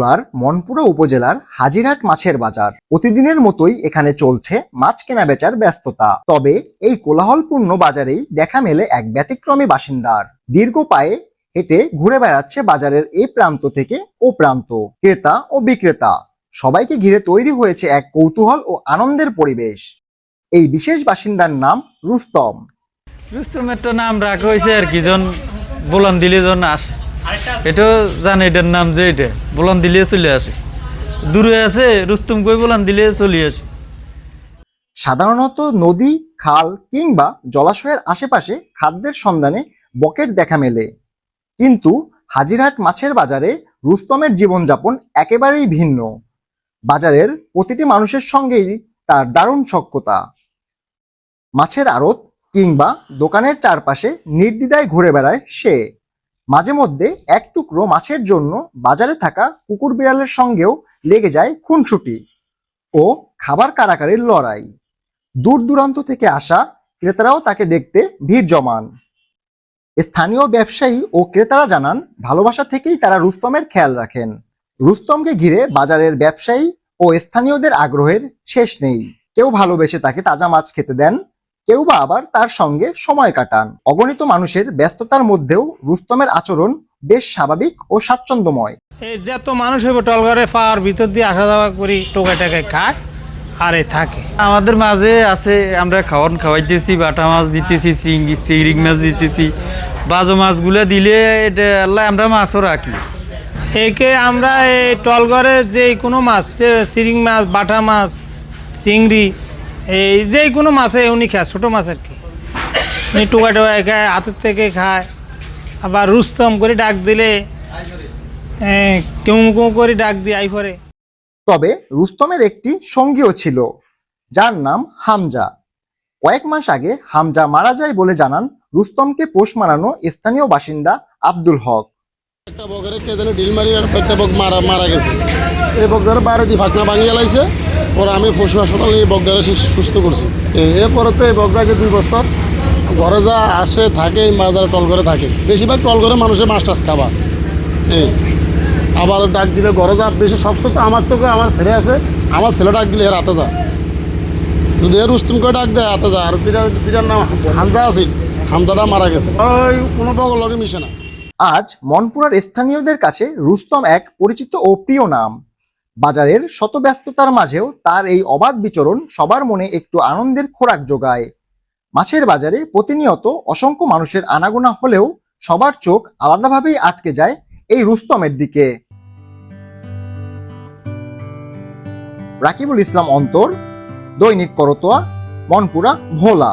এবার মনপুরা উপজেলার হাজিরহাট মাছের বাজার। প্রতিদিনের মতোই এখানে চলছে মাছ কেনা বেচার ব্যস্ততা। তবে এই কোলাহলপূর্ণ বাজারেই দেখা মেলে এক ব্যতিক্রমী বাসিন্দার। দীর্ঘ পায়ে হেঁটে ঘুরে বেড়াচ্ছে বাজারের এই প্রান্ত থেকে ও প্রান্ত। ক্রেতা ও বিক্রেতা সবাইকে ঘিরে তৈরি হয়েছে এক কৌতূহল ও আনন্দের পরিবেশ। এই বিশেষ বাসিন্দার নাম রুস্তম। রুস্তমের তো নাম রাখা হয়েছে আর কি, জন বোলান দিলে জন আসে, এটাও জানে এটার নাম যে এটা বোলান দিলে চলে আসে। দূরে আছে রুস্তম কই বোলান দিলে চলে আসে। সাধারণত নদী, খাল কিংবা জলাশয়ের আশেপাশে খাদ্যের সন্ধানে বকের দেখা মেলে, কিন্তু হাজিরহাট মাছের বাজারে রুস্তমের জীবনযাপন একেবারেই ভিন্ন। বাজারের প্রতিটি মানুষের সঙ্গেই তার দারুণ সখ্যতা। মাছের আড়ত কিংবা দোকানের চারপাশে নির্দ্বিধায় ঘুরে বেড়ায় সে। মাঝে মধ্যে এক টুকরো মাছের জন্য বাজারে থাকা কুকুর বিড়ালের সঙ্গেও লেগে যায় খুনসুটি ও খাবার কাড়াকাড়ির লড়াই। দূর দূরান্ত থেকে আসা ক্রেতারাও তাকে দেখতে ভিড় জমান। স্থানীয় ব্যবসায়ী ও ক্রেতারা জানান, ভালোবাসা থেকেই তারা রুস্তমের খেয়াল রাখেন। রুস্তমকে ঘিরে বাজারের ব্যবসায়ী ও স্থানীয়দের আগ্রহের শেষ নেই। কেউ ভালোবেসে তাকে তাজা মাছ খেতে দেন, কেউ বা আবার তার সঙ্গে সময় কাটান। অগণিত মানুষের ব্যস্ততার মধ্যেও রুস্তমের আচরণ বেশ স্বাভাবিক ও স্বাচ্ছন্দ্যময়। এই যত মানুষ হবে টলঘরে পাওয়ার ভিতর দিয়ে আসা যাওয়া করি, টোকায় টাকায় খায় আর থাকে। আমাদের মাঝে আছে, আমরা খাওয়াইতেছি, বাটা মাছ দিতেছি, চিংড়ি মাছ দিতেছি, বাজো মাছগুলো দিলে এটা আল্লাহ আমরা মাছও রাখি। একে আমরা এই টলঘরে যে কোনো মাছ, চিংড়ি মাছ, বাটা মাছ, চিংড়ি, এই যে কোনো মাছে উনি খায়, ছোটো মাছ আর কি। উনি টোকা টোকায় খায়, হাতের থেকে খায়। আবার রুস্তম করে ডাক দিলে কেউ কেউ করে ডাক দিয়ে আই পরে। তবে রুস্তমের একটি সঙ্গীও ছিল, যার নাম হামজা। কয়েক মাস আগে হামজা মারা যায় বলে জানান রুস্তমকে পোষ মানানো স্থানীয় বাসিন্দা আব্দুল হক। একটা বগরে কে জানি ঢিল মারি আর একটা বক মারা গেছে। এই বকটারে বাইরে দিয়ে ফাঁকনা ভাঙিয়ে লাইছে। পরে আমি পশু হাসপাতালে এই বকটারে সুস্থ করছি। এরপরে তো এই বকটাকে 2 বছর ঘরে যা আসে থাকে, এই বাজারে টল করে থাকে। বেশিরভাগ টল করে মানুষের মাছ টাছ খাবার। আবার ডাক দিলে ঘরে যা, বেশি সবসময় তো আমার তোকে আমার ছেলে আছে, আমার ছেলে ডাক দিলে এর হাতে যা, যদি এর রুস্তম করে ডাক দেয় হাতে যা। আর যেটার নাম হামজা আছিল, হামজাটা মারা গেছে, ওই কোনো বগল লগে মিশে না। আজ মনপুরার স্থানীয়দের কাছে রুস্তম এক পরিচিত ও প্রিয় নাম। বাজারের শত ব্যস্ততার মাঝেও তার এই অবাধ বিচরণ সবার মনে একটু আনন্দের খোরাক যোগায়। মাছের বাজারে প্রতিনিয়ত অসংখ্য মানুষের আনাগোনা হলেও সবার চোখ আলাদাভাবেই আটকে যায় এই রুস্তমের দিকে। রাকিবুল ইসলাম অন্তর, দৈনিক করতোয়া, মনপুরা, ভোলা।